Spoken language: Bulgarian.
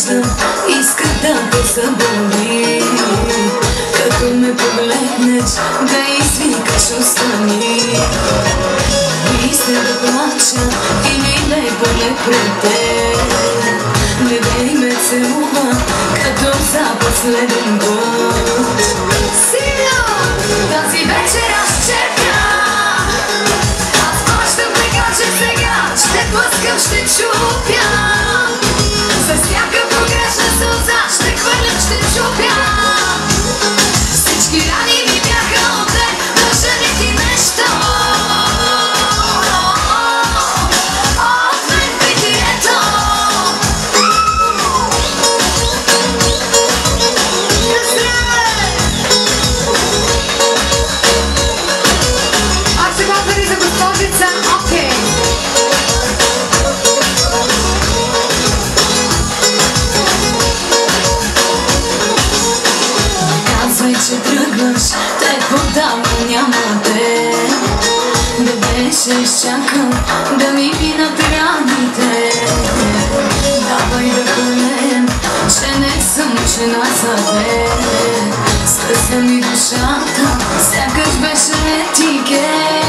виждам, иска да те заболи. Като ме погледнеш, да извикаш остани. Мисля да плача или да е поглед пред теб. Не дай ме целува, като за последен път. Синя, тази вечер аз черпя. Аз плащам така, че сега ще плъскам, ще чупя. За всяка погрешна сълза ще хвърлям, ще чупя. Всички рани ми бяха отде, дължа ли ти нещо? От мен битието. А сега дали за госпожица? Окей. Че тръгваш, те подавно няма те. Да беше изчакал, да ми минат раните. Давай да пълнем, че не съм жена за те. Скъса ми душата, сякаш беше етикет.